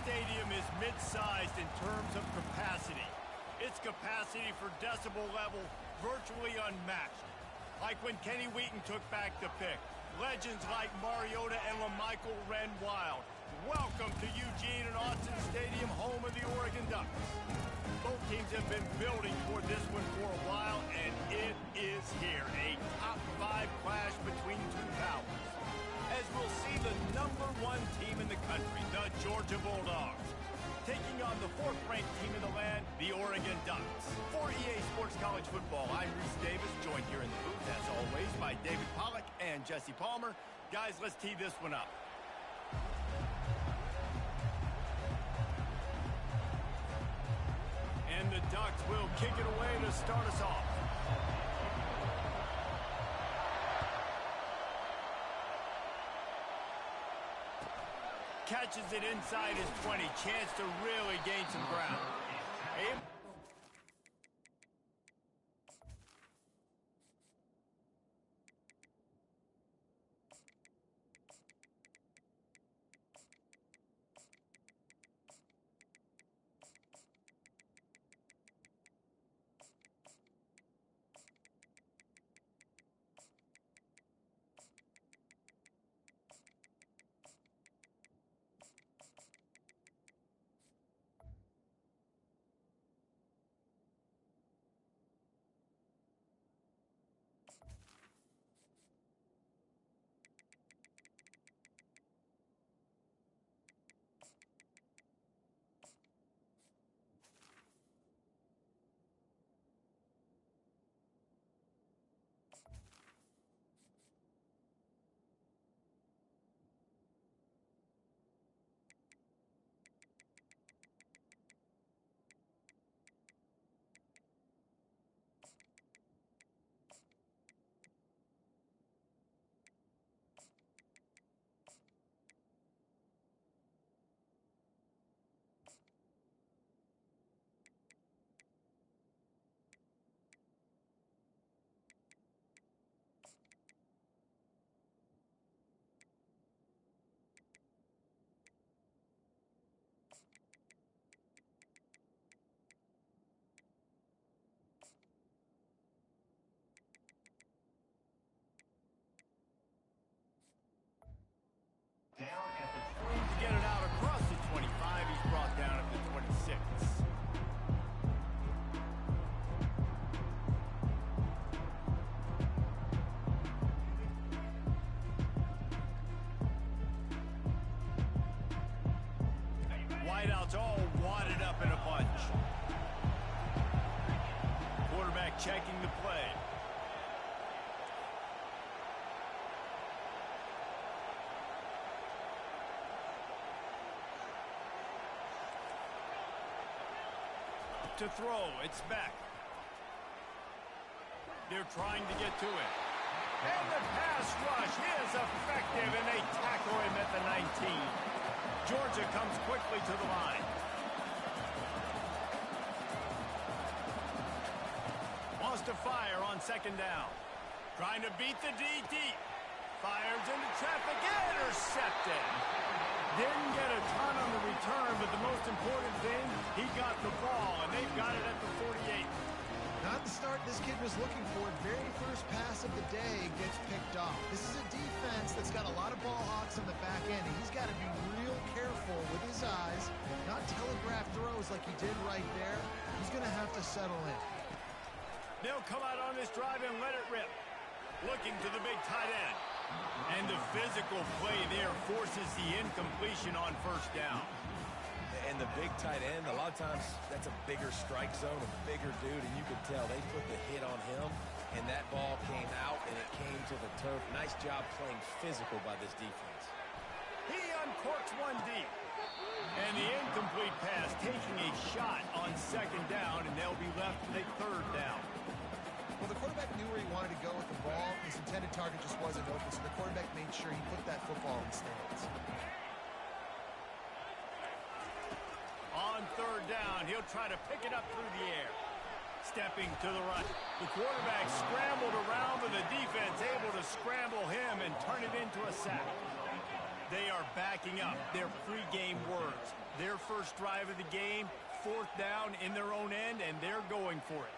stadium is mid-sized in terms of capacity. Its capacity for decibel level virtually unmatched. Like when Kenny Wheaton took back the pick. Legends like Mariota and LaMichael ran wild. Welcome to Eugene and Austin Stadium, home of the Oregon Ducks. Both teams have been building toward this one for a while, and it is here. A top-5 clash between two powers. As we'll see the #1 team in the country, the Georgia Bulldogs, taking on the 4th-ranked team in the land, the Oregon Ducks. For EA Sports College Football, I'm Reese Davis, joined here in the booth, as always, by David Pollack and Jesse Palmer. Guys, let's tee this one up. And the Ducks will kick it away to start us off. Catches it inside his 20. Chance to really gain some ground. To get it out across the 25, he's brought down at the 26. Wideouts all wadded up in a bunch. Quarterback checking the play. To throw, it's back. They're trying to get to it. And the pass rush is effective, and they tackle him at the 19. Georgia comes quickly to the line. Wants to fire on 2nd down. Trying to beat the D deep. Fires into traffic, intercepted. Didn't get a ton on the return, but the most important thing, he got the ball, and they've got it at the 48. Not the start this kid was looking for. Very first pass of the day gets picked off. This is a defense that's got a lot of ball hawks on the back end, and he's got to be real careful with his eyes, not telegraph throws like he did right there. He's going to have to settle in. They'll come out on this drive and let it rip. Looking to the big tight end. And the physical play there forces the incompletion on 1st down. And the big tight end, a lot of times that's a bigger strike zone, a bigger dude, and you could tell they put the hit on him, and that ball came out, and it came to the turf. Nice job playing physical by this defense. He uncorks one deep. And the incomplete pass taking a shot on 2nd down, and they'll be left to take 3rd down. Well, the quarterback knew where he wanted to go with the ball. His intended target just wasn't open, so the quarterback made sure he put that football in the stands. On 3rd down, he'll try to pick it up through the air. Stepping to the right. The quarterback scrambled around, but the defense able to scramble him and turn it into a sack. They are backing up their pregame words. Their first drive of the game, 4th down in their own end, and they're going for it.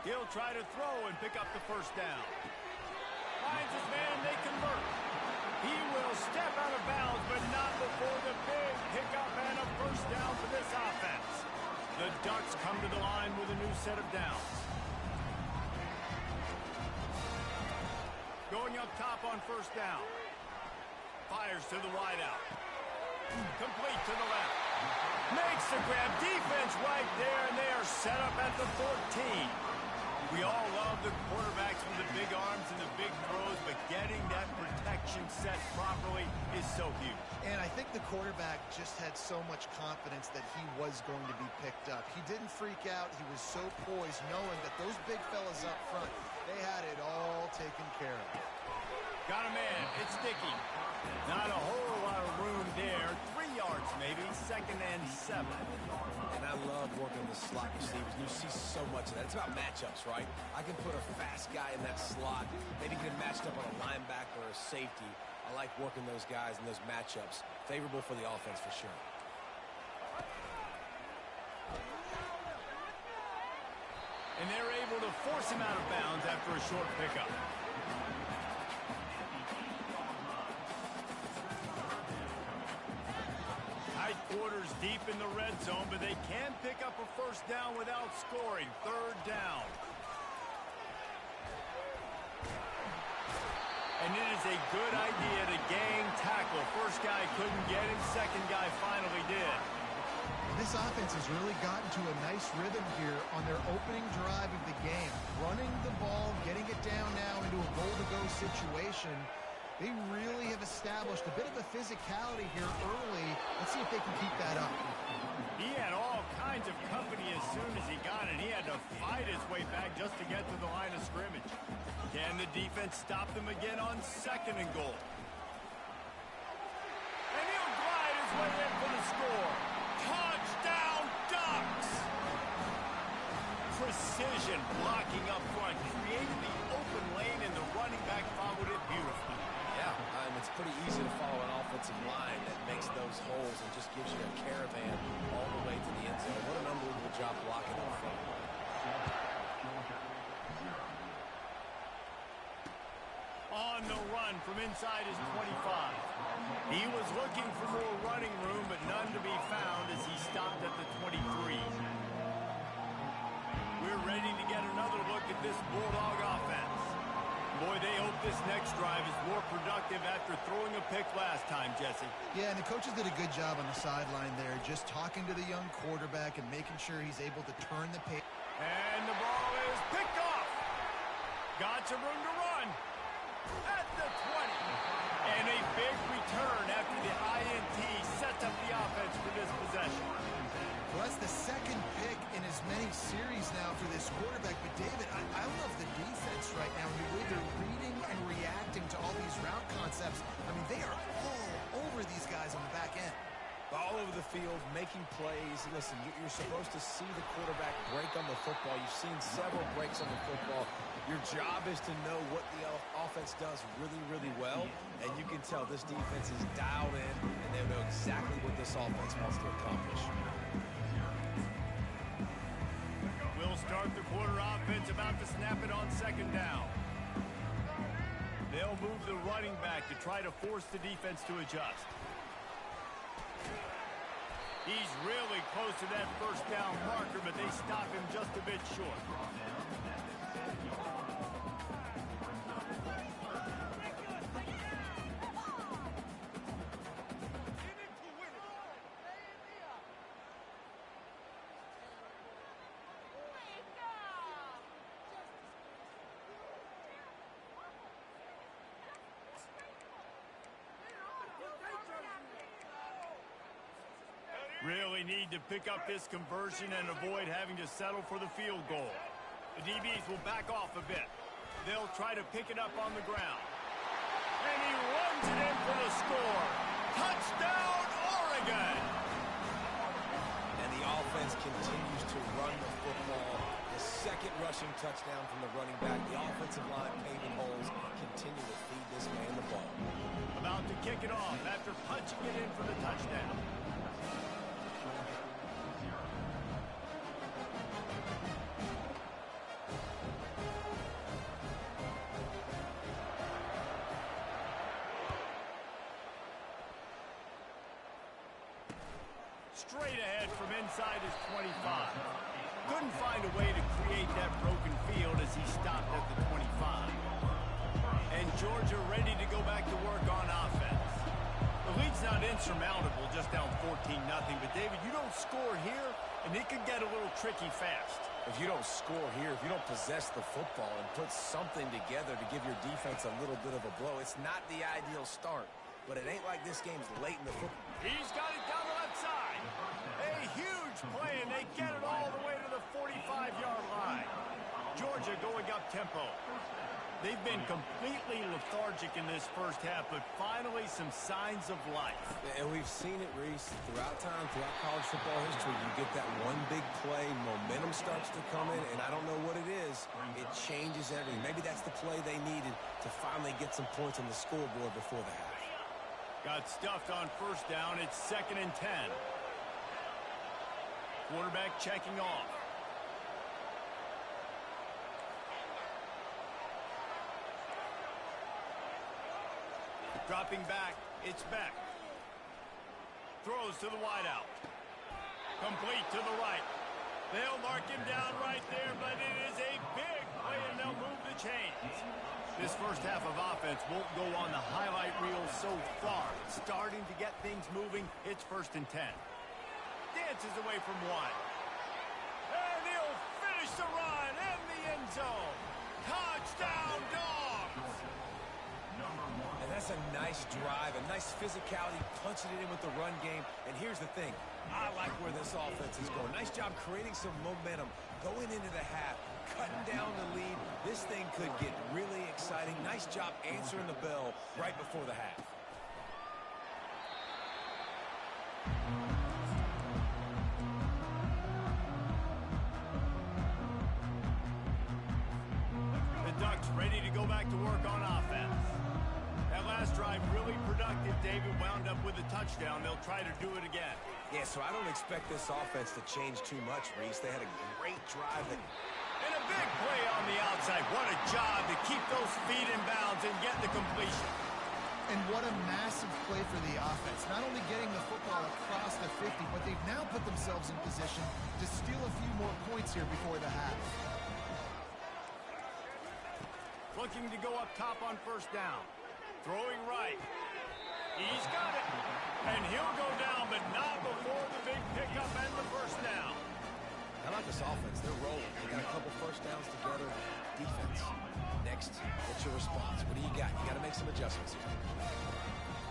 He'll try to throw and pick up the first down. Finds his man, they convert. He will step out of bounds, but not before the big pickup and a first down for this offense. The Ducks come to the line with a new set of downs. Going up top on first down. Fires to the wideout. Complete to the left. Makes the grab. Defense right there, and they are set up at the 14. We all love the quarterbacks with the big arms and the big throws, but getting that protection set properly is so huge. And I think the quarterback just had so much confidence that he was going to be picked up. He didn't freak out. He was so poised, knowing that those big fellas up front, they had it all taken care of. Got a man. It's Dickey. Not a whole lot of room there. 3 yards maybe. 2nd and 7. And I love working the slot receivers. You see so much of that. It's about matchups, right? I can put a fast guy in that slot, maybe get matched up on a linebacker or a safety. I like working those guys in those matchups. Favorable for the offense for sure. And they're able to force him out of bounds after a short pickup. Tight quarters deep in the red zone, but they can pick up a first down without scoring. 3rd down. And it is a good idea to gang tackle. First guy couldn't get him. Second guy finally did. This offense has really gotten to a nice rhythm here on their opening drive of the game. Running the ball, getting it down now into a goal-to-go situation. They really have established a bit of a physicality here early. Let's see if they can keep that up. He had all kinds of company as soon as he got it. He had to fight his way back just to get to the line of scrimmage. Can the defense stop them again on 2nd and goal? And he'll glide his way in for the score. Touchdown, Ducks! Precision blocking up front. Created the open lane, and the running back followed it beautifully. Yeah, it's pretty easy to follow an offensive line that makes those holes and just gives you a caravan all the way to the end zone. What an unbelievable job blocking up front. On the run from inside his 25. He was looking for more running room, but none to be found as he stopped at the 23. We're ready to get another look at this Bulldog offense. Boy, they hope this next drive is more productive after throwing a pick last time, Jesse. Yeah, and the coaches did a good job on the sideline there, just talking to the young quarterback and making sure he's able to turn the pace. And the ball is picked off. Got some room to run. At the 20. And a big return after the INT sets up the offense for this possession. Well, that's the 2nd pick in as many series now for this quarterback. But, David, I love the defense right now, the way they're reading and reacting to all these route concepts. I mean, they are all over these guys on the back end. All over the field, making plays. Listen, you're supposed to see the quarterback break on the football. You've seen several breaks on the football. Your job is to know what the offense does really, really well. And you can tell this defense is dialed in, and they know exactly what this offense wants to accomplish. We'll start the quarter offense, about to snap it on 2nd down. They'll move the running back to try to force the defense to adjust. He's really close to that first down marker, but they stop him just a bit short. Really need to pick up this conversion and avoid having to settle for the field goal. The DBs will back off a bit. They'll try to pick it up on the ground. And he runs it in for the score. Touchdown, Oregon! continues to run the football. The second rushing touchdown from the running back. The offensive line paving holes. Continue to feed this man the ball. About to kick it off after punching it in for the touchdown. Straight ahead from inside his 25. Couldn't find a way to create that broken field as he stopped at the 25. And Georgia ready to go back to work on offense. The lead's not insurmountable, just down 14-0. But, David, you don't score here, and it could get a little tricky fast. If you don't score here, if you don't possess the football and put something together to give your defense a little bit of a blow, it's not the ideal start. But it ain't like this game's late in the football. He's got it down the left side. A huge play, and they get it all the way to the 45-yard line. Georgia going up tempo. They've been completely lethargic in this first half, but finally some signs of life. And we've seen it, Reese, throughout time, throughout college football history. You get that one big play, momentum starts to come in, and I don't know what it is. It changes everything. Maybe that's the play they needed to finally get some points on the scoreboard before the half. Got stuffed on first down. It's 2nd and 10. Quarterback checking off. Dropping back, it's Beck. Throws to the wideout. Complete to the right. They'll mark him down right there, but it is a big play, and they'll move the chains. This first half of offense won't go on the highlight reel so far. Starting to get things moving. It's 1st and 10. Dances away from one. And he'll finish the run in the end zone. Touchdown, Dogs! And that's a nice drive, a nice physicality, punching it in with the run game. And here's the thing. I like where this offense is going. Nice job creating some momentum, going into the half, cutting down the lead. This thing could get really exciting. Nice job answering the bell right before the half. The Ducks ready to go back to work on offense. That last drive really productive. David wound up with a touchdown. They'll try to do it again. Yeah, so I don't expect this offense to change too much, Reese. They had a great drive. And a big play on the outside. What a job to keep those feet in bounds and get the completion. And what a massive play for the offense. Not only getting the football across the 50, but they've now put themselves in position to steal a few more points here before the half. Looking to go up top on first down. Throwing right. He's got it. And he'll go down, but not before the big pickup and the first down. I like this offense. They're rolling. They got a couple first downs together. Defense. Next, what's your response? What do you got? You got to make some adjustments here.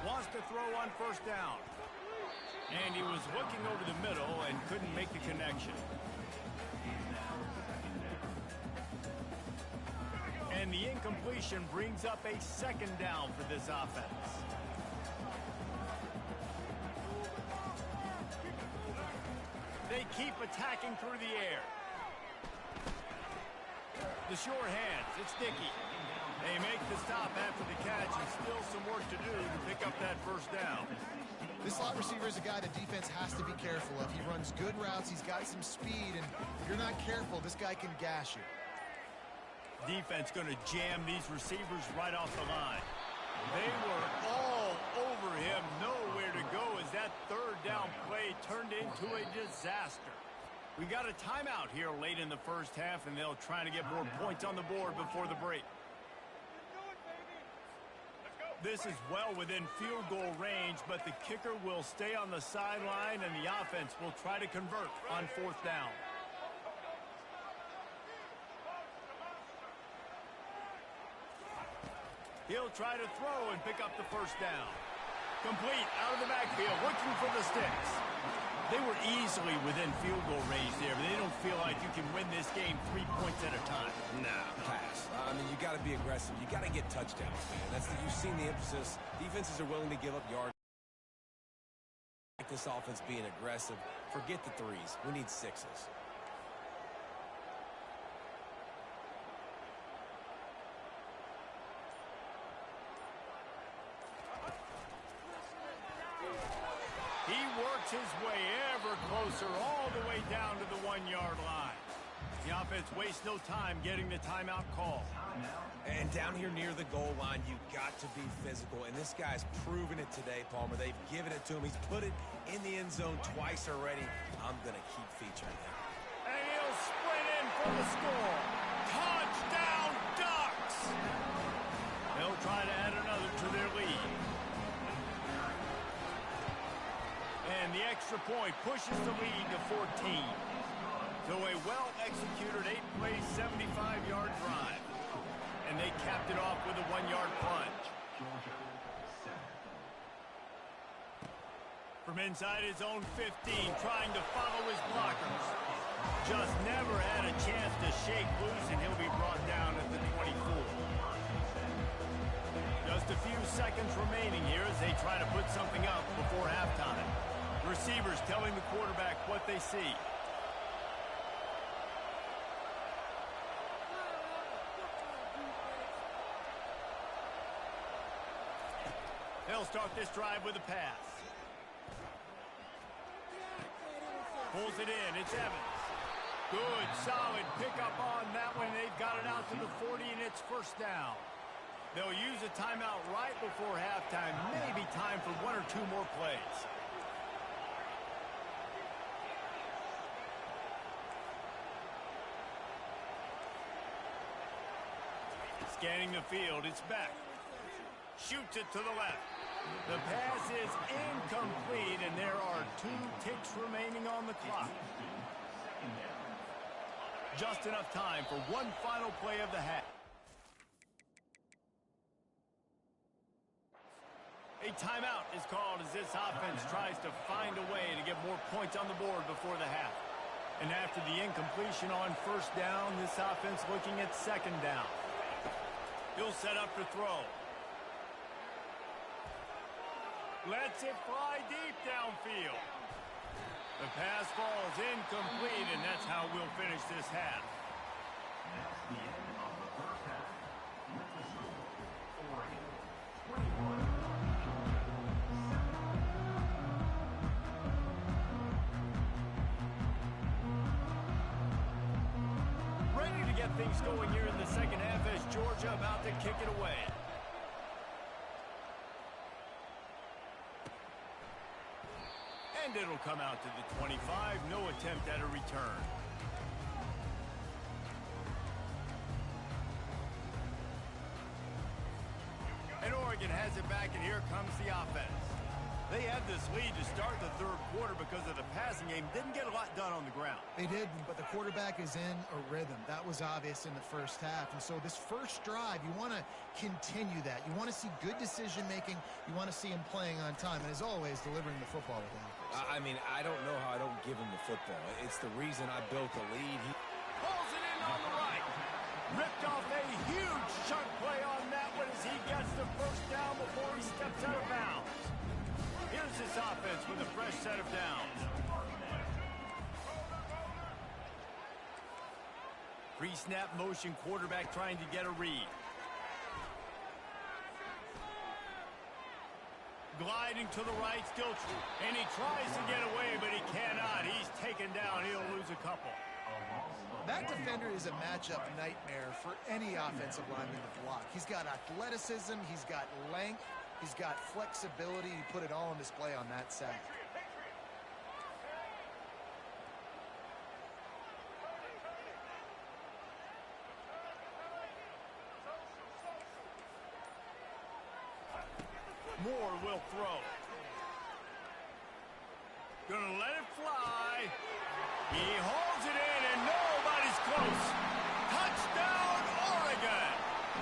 Wants to throw on first down. And he was looking over the middle and couldn't make the connection. And the incompletion brings up a 2nd down for this offense. They keep attacking through the air. The sure hands, it's Dickey. They make the stop after the catch, and still some work to do to pick up that first down. This slot receiver is a guy the defense has to be careful of. He runs good routes, he's got some speed, and if you're not careful, this guy can gash you. Defense going to jam these receivers right off the line. They were all over him, nowhere to go as that 3rd down play turned into a disaster. We got a timeout here late in the first half, and they'll try to get more points on the board before the break. This is well within field goal range, but the kicker will stay on the sideline, and the offense will try to convert on 4th down. He'll try to throw and pick up the first down. Complete out of the backfield, looking for the sticks. They were easily within field goal range there, but they don't feel like you can win this game 3 points at a time. Nah, pass. I mean, you got to be aggressive. You got to get touchdowns, man. You've seen the emphasis. Defenses are willing to give up yards. this offense being aggressive. Forget the threes. We need sixes. He works his way ever closer all the way down to the 1-yard line. The offense wastes no time getting the timeout call. And down here near the goal line, you've got to be physical. And this guy's proven it today, Palmer. They've given it to him. He's put it in the end zone twice already. I'm going to keep featuring him. And he'll sprint in for the score. Touchdown, Ducks! They'll try to add another to their lead. And the extra point pushes the lead to 14. So a well-executed 8-play, 75-yard drive. And they capped it off with a 1-yard plunge. From inside his own 15, trying to follow his blockers. Just never had a chance to shake loose, and he'll be brought down at the 24. Just a few seconds remaining here as they try to put something up before halftime. Receivers telling the quarterback what they see. They'll start this drive with a pass. Pulls it in. It's Evans. Good, solid pickup on that one. They've got it out to the 40, and it's first down. They'll use a timeout right before halftime. Maybe time for 1 or 2 more plays. Scanning the field. It's back. Shoots it to the left. The pass is incomplete, and there are 2 ticks remaining on the clock. Just enough time for one final play of the half. A timeout is called as this offense tries to find a way to get more points on the board before the half. And after the incompletion on first down, this offense looking at second down. He'll set up to throw. Lets it fly deep downfield. The pass falls incomplete, and that's how we'll finish this half. That's the end of the first half. With the score, 41. Ready to get things going here in the second half as Georgia about to kick it away. And it'll come out to the 25. No attempt at a return. And Oregon has it back, and here comes the offense. They had this lead to start the third quarter because of the passing game. Didn't get a lot done on the ground. They did, but the quarterback is in a rhythm. That was obvious in the first half. And so this first drive, you want to continue that. You want to see good decision-making. You want to see him playing on time. And as always, delivering the football with accuracy. I mean, I don't know how I don't give him the football. It's the reason I built the lead. He pulls it in on the right. Ripped off a huge chunk play on that one as he gets the first down before he steps out of bounds. Here's this offense with a fresh set of downs. Pre-snap motion, quarterback trying to get a read. Gliding to the right, still true. And he tries to get away, but he cannot. He's taken down. He'll lose a couple. That defender is a matchup nightmare for any offensive lineman to block. He's got athleticism. He's got length. He's got flexibility. He put it all on display on that sack. Moore will throw. Gonna let it fly. He holds it in, and nobody's close. Touchdown, Oregon!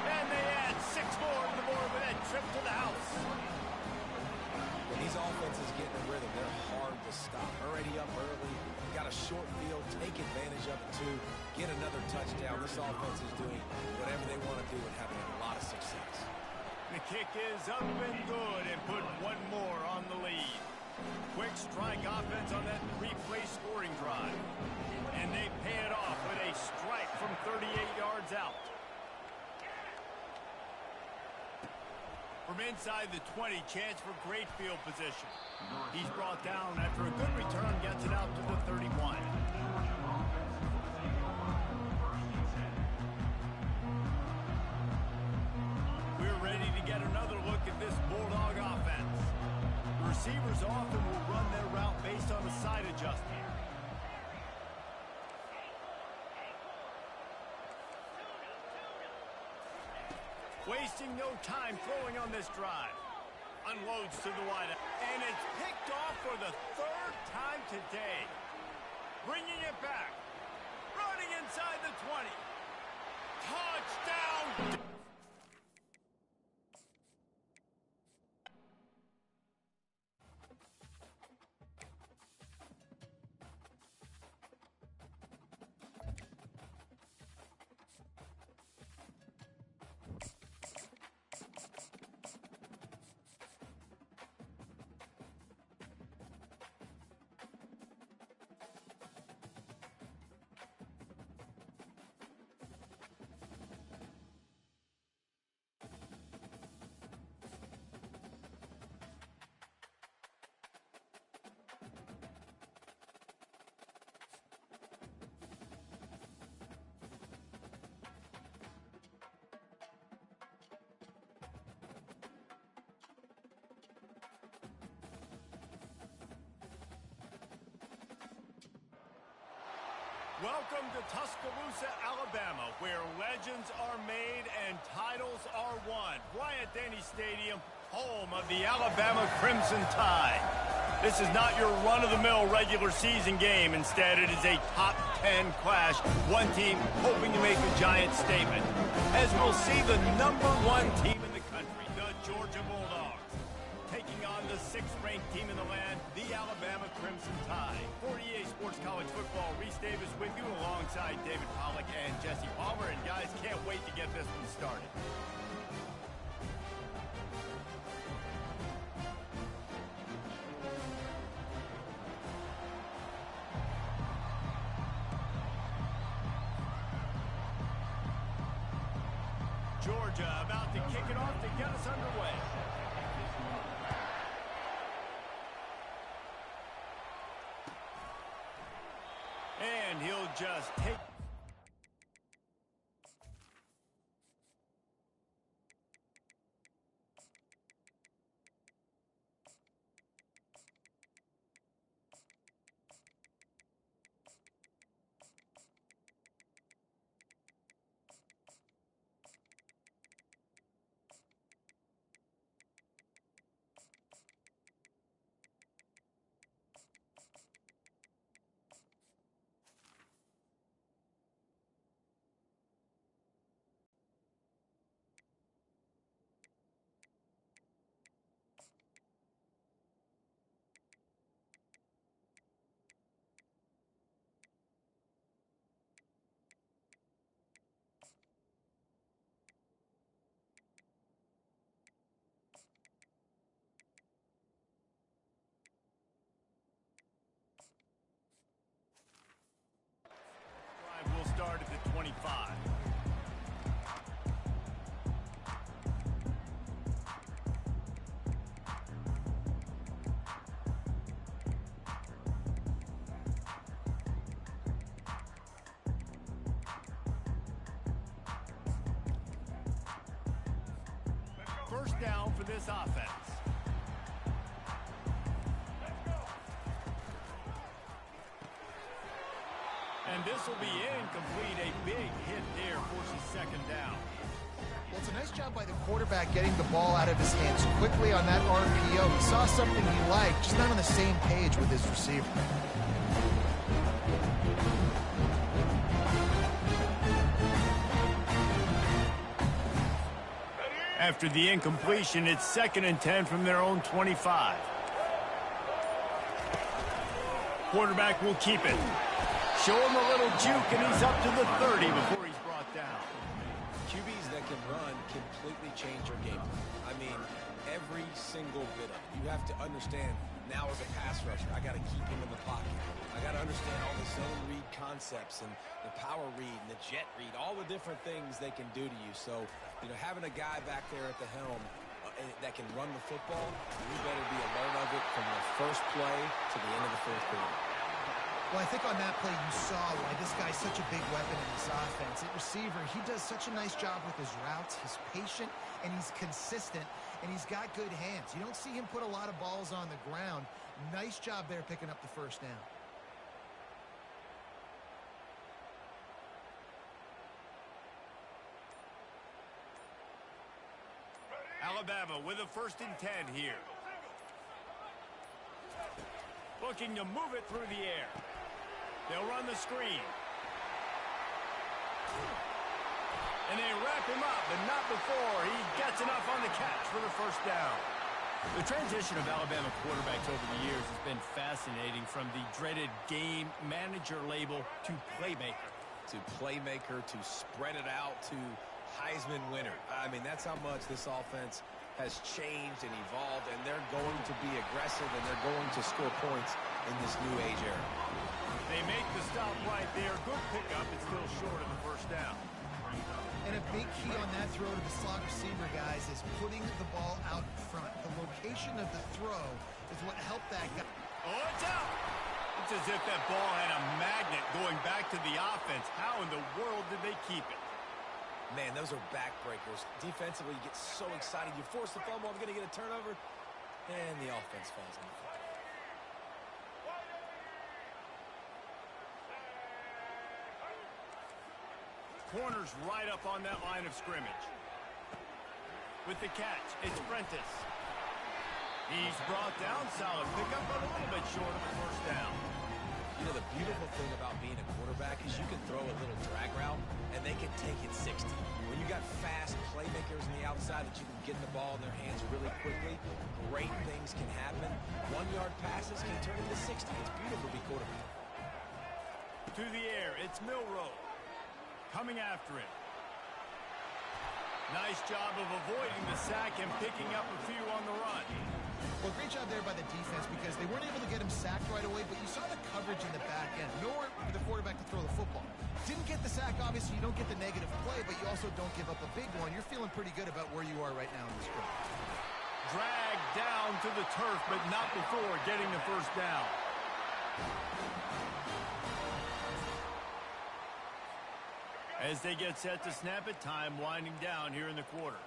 And they add 6 more to the board with that trip to the house. When these offenses get in a rhythm, they're hard to stop. Already up early, got a short field, take advantage of it too, get another touchdown. This offense is doing whatever they want to do and having a lot of success. The kick is up and good, and put 1 more on the lead. Quick strike offense on that three-play scoring drive. And they pay it off with a strike from 38 yards out. From inside the 20, chance for great field position. He's brought down after a good return, gets it out to the 31. We're ready to get another look at this Bulldog offense. The receivers often will run their route based on the side adjustment. Wasting no time throwing on this drive. Unloads to the wide. And it's picked off for the third time today. Bringing it back. Running inside the 20. Touchdown! Welcome to Tuscaloosa, Alabama, where legends are made and titles are won. Bryant-Denny Stadium, home of the Alabama Crimson Tide. This is not your run-of-the-mill regular season game. Instead, it is a top 10 clash. One team hoping to make a giant statement. As we'll see, the #1 team in the country, the Georgia Bulldogs, taking on the 6th-ranked team in the land, the Alabama Crimson Tide. For EA Sports College Football, Reese Davis with you alongside David Pollack and Jesse Palmer. And guys, can't wait to get this one started. Georgia about to kick it off to get us underway. And he'll just take... We'll start at the 25. First down for this offense. And this will be incomplete. A big hit there forces second down. Well, it's a nice job by the quarterback getting the ball out of his hands quickly on that RPO. He saw something he liked, just not on the same page with his receiver. After the incompletion, it's 2nd and 10 from their own 25. Quarterback will keep it. Show him a little juke, and he's up to the 30 before he's brought down. QBs that can run completely change your game plan. I mean, every single bit of it. You have to understand Now as a pass rusher, I got to keep him in the pocket. I got to understand all the zone read concepts and the power read and the jet read, all the different things they can do to you. So, you know, having a guy back there at the helm that can run the football, you better be alert of it from the first play to the end of the fourth quarter. Well, I think on that play you saw why this guy's such a big weapon in this offense. At receiver, he does such a nice job with his routes. He's patient, and he's consistent, and he's got good hands. You don't see him put a lot of balls on the ground. Nice job there picking up the first down. Alabama with a 1st and 10 here. Looking to move it through the air. They'll run the screen. And they wrap him up, but not before he gets enough on the catch for the first down. The transition of Alabama quarterbacks over the years has been fascinating, from the dreaded game manager label to playmaker. To playmaker, to spread it out, to Heisman winner. I mean, that's how much this offense has changed and evolved, and they're going to be aggressive, and they're going to score points in this new age era. They make the stop right there. Good pickup. It's still short of the first down. And a big key on that throw to the slot receiver, guys, is putting the ball out in front. The location of the throw is what helped that guy. Oh, it's out! It's as if that ball had a magnet going back to the offense. How in the world did they keep it? Man, those are backbreakers. Defensively, you get so excited. You force the fumble, I'm going to get a turnover, and the offense falls on the floor. Corner's right up on that line of scrimmage. With the catch, it's Prentice. He's brought down, solid pickup, but a little bit short of the first down. You know, the beautiful thing about being a quarterback is you can throw a little drag route, and they can take it 60. When you got fast playmakers on the outside that you can get the ball in their hands really quickly, great things can happen. 1-yard passes can turn into 60. It's beautiful to be quarterback. To the air, it's Milroe. Coming after him. Nice job of avoiding the sack and picking up a few on the run. Well, great job there by the defense, because they weren't able to get him sacked right away, but you saw the coverage in the back end. Nowhere for the quarterback to throw the football. Didn't get the sack, obviously. You don't get the negative play, but you also don't give up a big one. You're feeling pretty good about where you are right now in this game. Dragged down to the turf, but not before getting the first down. As they get set to snap it, time winding down here in the quarter.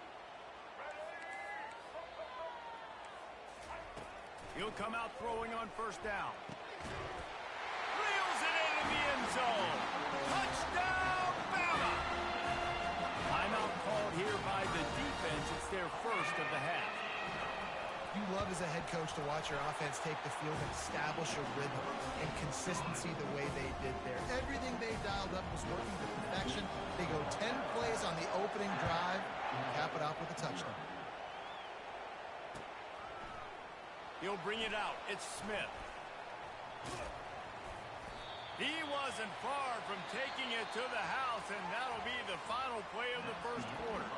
He'll come out throwing on first down. Reels it into the end zone. Touchdown, Bama! Timeout called here by the defense. It's their first of the half. You love as a head coach to watch your offense take the field and establish a rhythm and consistency the way they did there. Everything they dialed up was working to perfection. They go 10 plays on the opening drive and cap it off with a touchdown. He'll bring it out. It's Smith. He wasn't far from taking it to the house, and that'll be the final play of the first quarter.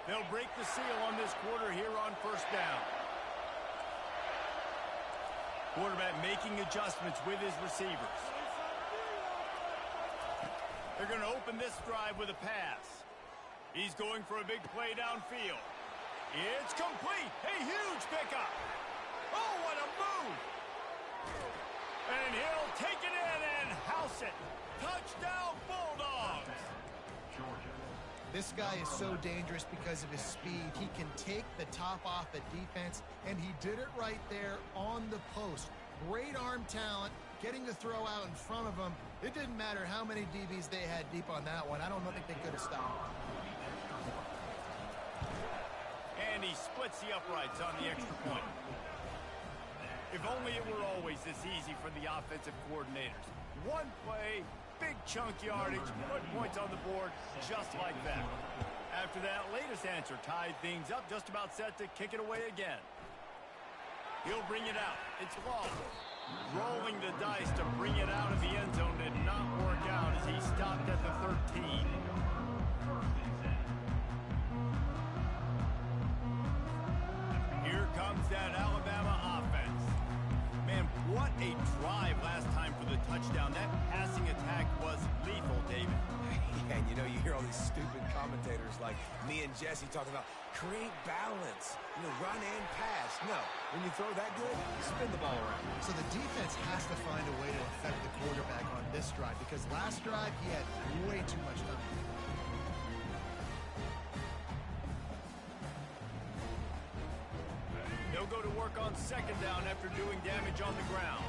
They'll break the seal on this quarter here on first down. Quarterback making adjustments with his receivers. They're going to open this drive with a pass. He's going for a big play downfield. It's complete. A huge pickup. Oh, what a move. And he'll take it in and house it. Touchdown, Bulldogs. This guy is so dangerous because of his speed. He can take the top off the defense, and he did it right there on the post. Great arm talent, getting the throw out in front of him. It didn't matter how many DBs they had deep on that one. I don't think they could have stopped. And he splits the uprights on the extra point. If only it were always this easy for the offensive coordinators. One play, big chunk yardage, put points on the board just like that. After that latest answer tied things up, just about set to kick it away again. He'll bring it out. It's Law. Rolling the dice to bring it out of the end zone did not work out as he stopped at the 13. Here comes that Alabama offense. Man, what a drive last time for the touchdown. That passing attack was lethal, David. Yeah, and you hear all these stupid commentators like me and Jesse talking about create balance, run and pass. No, when you throw that good, spin the ball around. So the defense has to find a way to affect the quarterback on this drive because last drive he had way too much time. They'll go to work on second down after doing damage on the ground.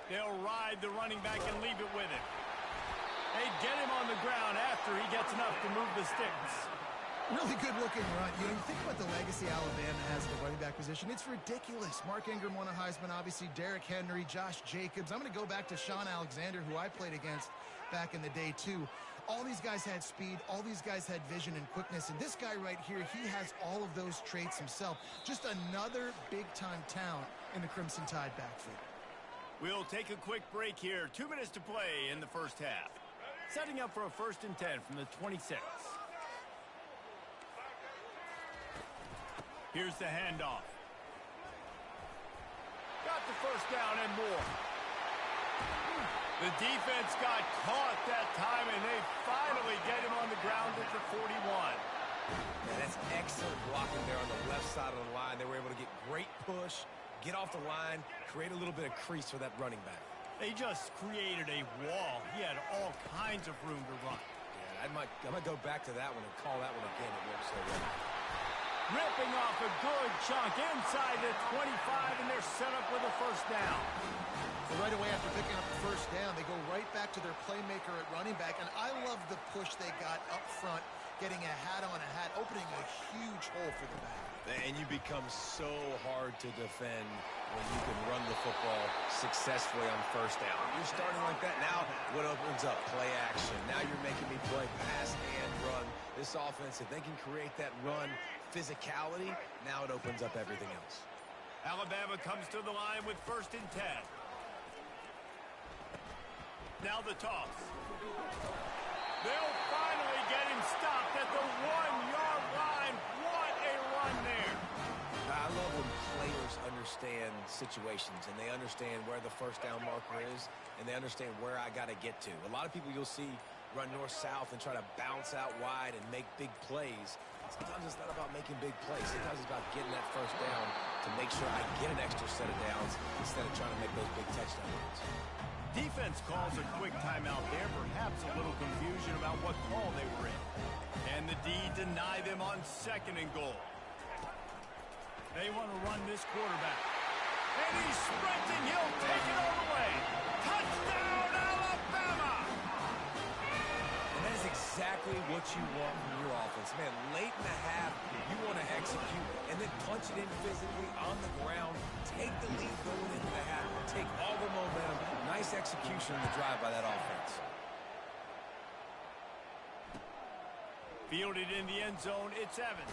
They'll ride the running back and leave it with him. They get him on the ground after he gets enough to move the sticks. Really good looking run. You think about the legacy Alabama has at the running back position. It's ridiculous. Mark Ingram won a Heisman, obviously Derrick Henry, Josh Jacobs. I'm going to go back to Sean Alexander, who I played against back in the day too. All these guys had speed. All these guys had vision and quickness. And this guy right here, he has all of those traits himself. Just another big-time talent in the Crimson Tide backfield. We'll take a quick break here. 2 minutes to play in the first half. Setting up for a 1st and 10 from the 26. Here's the handoff. Got the first down and more. The defense got caught that time, and they finally get him on the ground at the 41. Man, that's excellent blocking there on the left side of the line. They were able to get great push, get off the line, create a little bit of crease for that running back. They just created a wall. He had all kinds of room to run. Yeah, I might go back to that one and call that one again. It worked so well. Ripping off a good chunk inside the 25, and they're set up with a first down. So right away after picking up the first down, they go right back to their playmaker at running back. And I love the push they got up front, getting a hat on a hat, opening a huge hole for the back. And you become so hard to defend when you can run the football successfully on first down. You're starting like that. Now what opens up? Play action. Now you're making me play pass and run. This offense, if they can create that run physicality, now it opens up everything else. Alabama comes to the line with 1st and 10. Now the toss. They'll finally get him stopped at the 1-yard line. What a run there. I love when players understand situations and they understand where the first down marker is and they understand where I got to get to. A lot of people you'll see run north-south and try to bounce out wide and make big plays. Sometimes it's not about making big plays. Sometimes it's about getting that first down to make sure I get an extra set of downs instead of trying to make those big touchdown runs. Defense calls a quick timeout there, perhaps a little confusion about what call they were in. And the D deny them on 2nd and goal. They want to run this quarterback. And he's sprinting. He'll take it all the way. Touchdown, Alabama! And that is exactly what you want from your offense. Man, late in the half, you want to execute and then punch it in physically on the ground. Take the lead going into the half. Take all the momentum. Nice execution on the drive by that offense. Fielded in the end zone, it's Evans.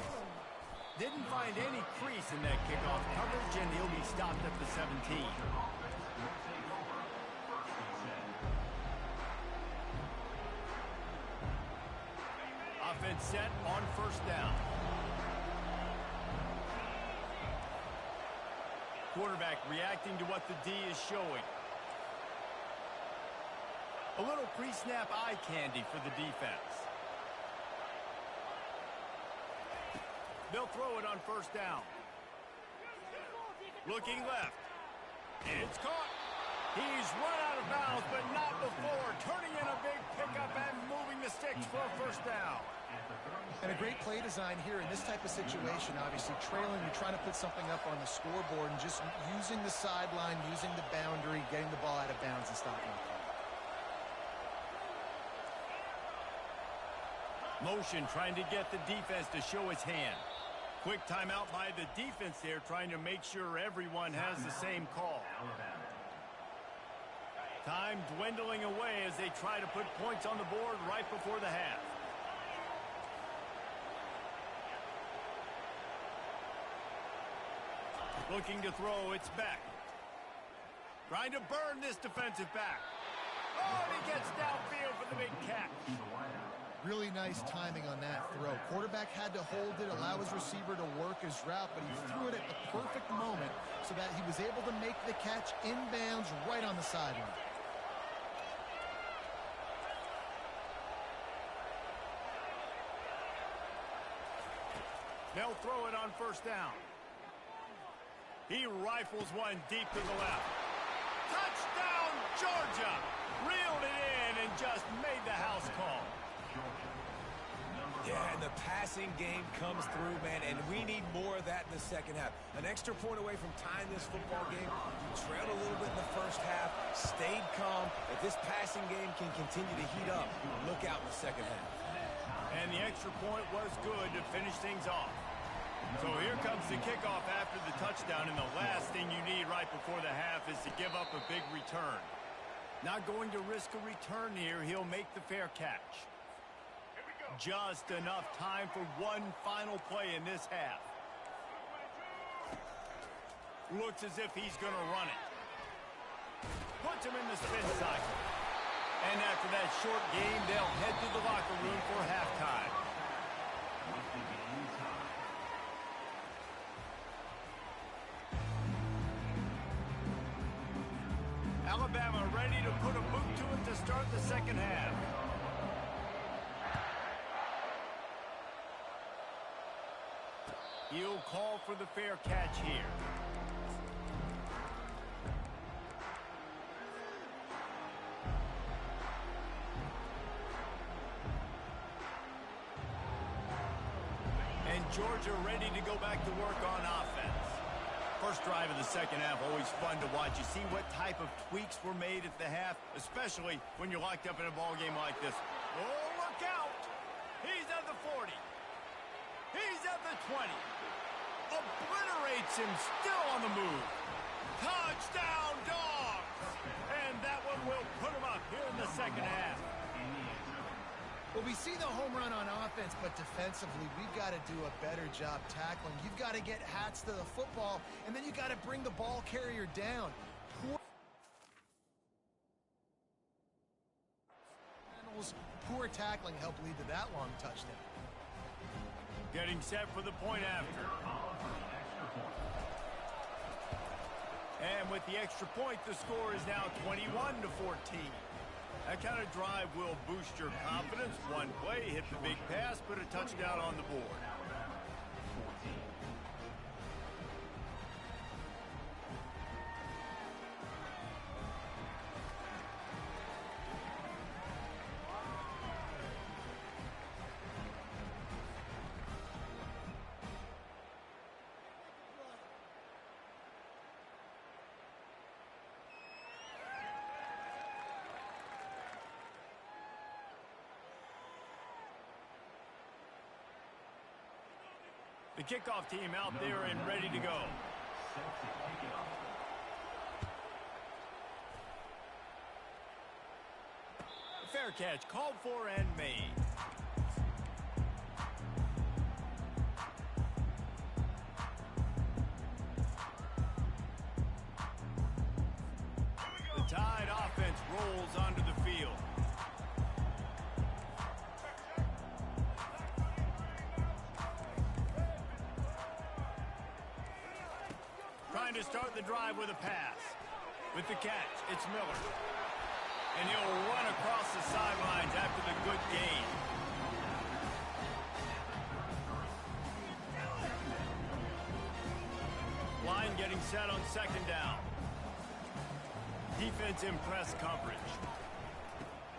Didn't find any crease in that kickoff coverage, and he'll be stopped at the 17. Offense set on 1st down. Quarterback reacting to what the D is showing. A little pre-snap eye candy for the defense. They'll throw it on 1st down. Looking left. It's caught. He's run out of bounds, but not before. Turning in a big pickup and moving the sticks for a 1st down. And a great play design here in this type of situation. Obviously, trailing, you're trying to put something up on the scoreboard and just using the sideline, using the boundary, getting the ball out of bounds and stopping the play. Motion trying to get the defense to show his hand. Quick timeout by the defense there, trying to make sure everyone has the same call. Time dwindling away as they try to put points on the board right before the half. Looking to throw, it's back. Trying to burn this defensive back. Oh, and he gets downfield for the big catch. Really nice timing on that throw. Quarterback had to hold it, allow his receiver to work his route, but he threw it at the perfect moment so that he was able to make the catch inbounds right on the sideline. They'll throw it on first down. He rifles one deep to the left. Touchdown, Georgia! Reeled it in and just made the house call. Yeah, and the passing game comes through, man, and we need more of that in the second half. An extra point away from tying this football game. You trailed a little bit in the first half, stayed calm. If this passing game can continue to heat up, look out in the second half. And the extra point was good to finish things off. So here comes the kickoff after the touchdown, and the last thing you need right before the half is to give up a big return. Not going to risk a return here. He'll make the fair catch. Just enough time for one final play in this half. Looks as if he's going to run it. Puts him in the spin cycle. And after that short game, they'll head to the locker room for halftime. Alabama ready to put a boot to it to start the second half. He'll call for the fair catch here. And Georgia ready to go back to work on offense. First drive of the second half, always fun to watch. You see what type of tweaks were made at the half, especially when you're locked up in a ball game like this. Oh, look out! He's at the 40. He's at the 20. Obliterates him, still on the move. Touchdown, Dogs! And that one will put him up here in the second half. Well, we see the home run on offense, but defensively, we've got to do a better job tackling. You've got to get hats to the football, and then you got to bring the ball carrier down. Poor tackling helped lead to that long touchdown. Getting set for the point after. And with the extra point, the score is now 21-14. That kind of drive will boost your confidence. One play, hit the big pass, put a touchdown on the board. The kickoff team out there and ready to go. Fair catch called for and made. The Tide offense rolls onto the field. Trying to start the drive with a pass. With the catch, it's Miller. And he'll run across the sidelines after the good gain. Line getting set on second down. Defense in press coverage.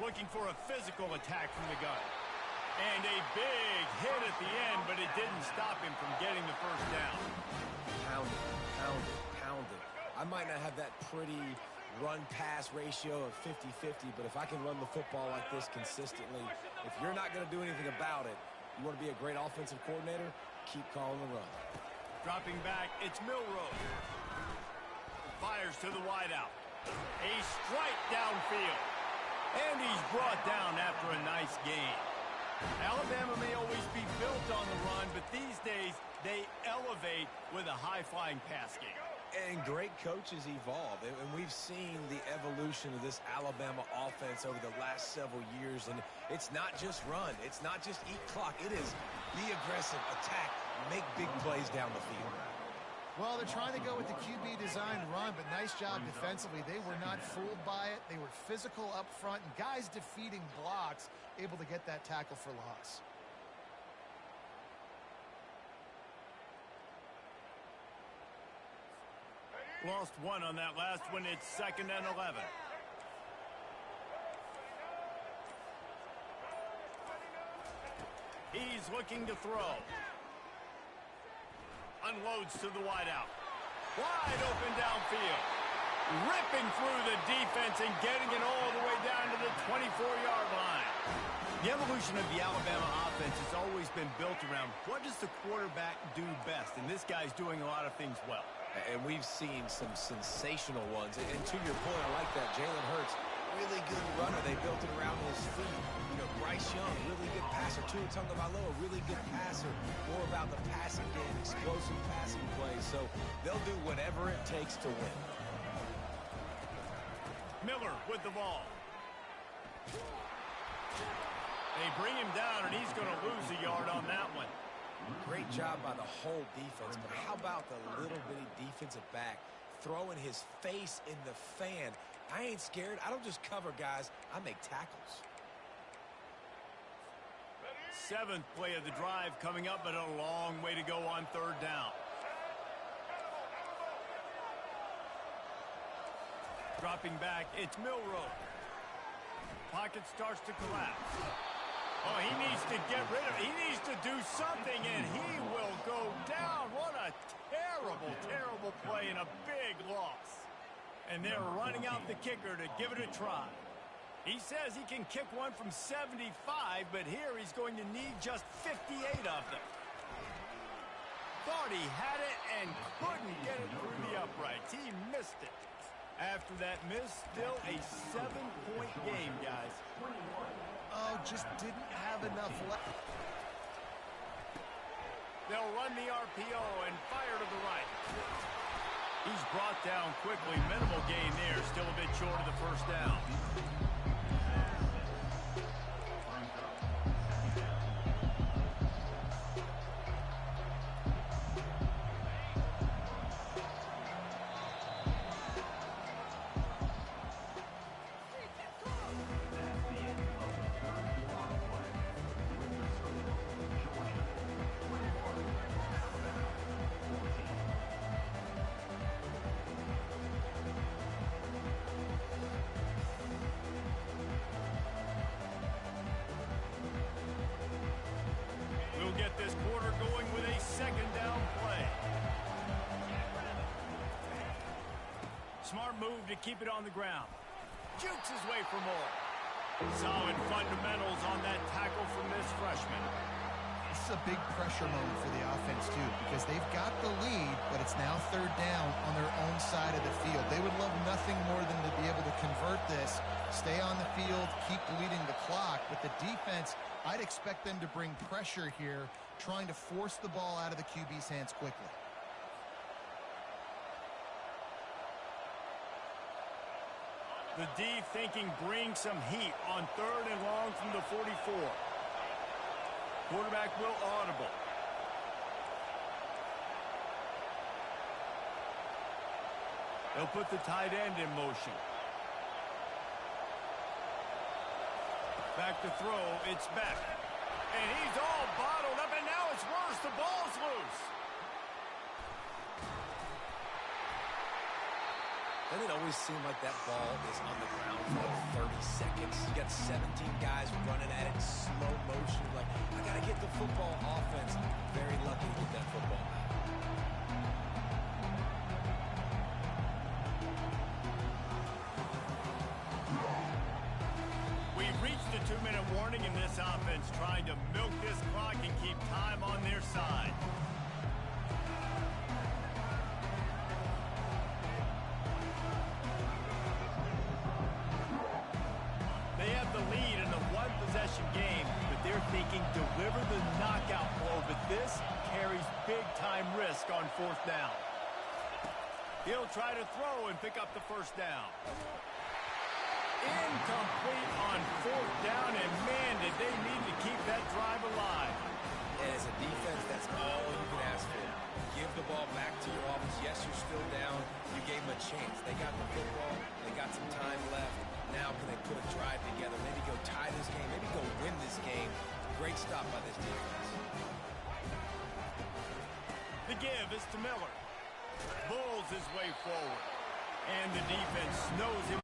Looking for a physical attack from the gun. And a big hit at the end, but it didn't stop him from getting the first down. Pound it. I might not have that pretty run-pass ratio of 50-50, but if I can run the football like this consistently, if you're not going to do anything about it, you want to be a great offensive coordinator, keep calling the run. Dropping back, it's Milrow. Fires to the wideout. A strike downfield. And he's brought down after a nice gain. Alabama may always be built on the run, but these days, They elevate with a high-flying pass game. And great coaches evolve, and we've seen the evolution of this Alabama offense over the last several years, and it's not just run, it's not just eat clock, it is be aggressive, attack, make big plays down the field. Well, they're trying to go with the QB design run, but nice job defensively. They were not fooled by it. They were physical up front, and guys defeating blocks, able to get that tackle for loss. Lost one on that last one. It's 2nd and 11. He's looking to throw. Unloads to the wideout. Wide open downfield. Ripping through the defense and getting it all the way down to the 24-yard line. The evolution of the Alabama offense has always been built around what does the quarterback do best, and this guy's doing a lot of things well. And we've seen some sensational ones. And to your point, I like that. Jalen Hurts, really good runner. They built it around his feet. You know, Bryce Young, really good passer. Tua Tagovailoa, really good passer. More about the passing game, explosive passing plays. So they'll do whatever it takes to win. Miller with the ball. They bring him down, and he's going to lose a yard on that one. Great job by the whole defense, but how about the little bitty defensive back throwing his face in the fan? I ain't scared. I don't just cover guys. I make tackles. 7th play of the drive coming up, but a long way to go on 3rd down. Dropping back, it's Milroe. Pocket starts to collapse. Oh, he needs to get rid of it. He needs to do something, and he will go down. What a terrible, terrible play and a big loss. And they're running out the kicker to give it a try. He says he can kick one from 75, but here he's going to need just 58 of them. Thought he had it and couldn't get it through the uprights. He missed it. After that miss, still a 7-point game, guys. Oh, just didn't have enough left. They'll run the RPO and fire to the right. He's brought down quickly. Minimal gain there. Still a bit short of the 1st down. Get this quarter going with a 2nd down play. Smart move to keep it on the ground. Jukes his way for more. Solid fundamentals on that tackle from this freshman. This is a big pressure moment for the offense, too, because they've got the lead, but it's now 3rd down on their own side of the field. They would love nothing more than to be able to convert this, stay on the field, keep leading the clock, but the defense, I'd expect them to bring pressure here, trying to force the ball out of the QB's hands quickly. The D thinking bring some heat on 3rd and long from the 44. Quarterback will audible. They'll put the tight end in motion. Back to throw, it's Beck. And he's all bottled up, and now it's worse. The ball's loose. Doesn't it always seem like that ball is on the ground for like 30 seconds? You got 17 guys running at it in slow motion. Like, I got to get the football offense. Very lucky to get that football back. We've reached the 2-minute warning in this offense, trying to milk this clock and keep time on their side. They have the lead in the one-possession game, but they're thinking deliver the knockout blow, but this carries big-time risk on 4th down. He'll try to throw and pick up the 1st down. Incomplete on 4th down, and man, did they need to keep that drive alive. And as a defense, that's all you can ask for. Give the ball back to your offense. Yes, you're still down. You gave them a chance. They got the football. They got some time left. Now can they put a drive together? Maybe go tie this game. Maybe go win this game. Great stop by this defense. The give is to Miller. Bulls his way forward. And the defense snows him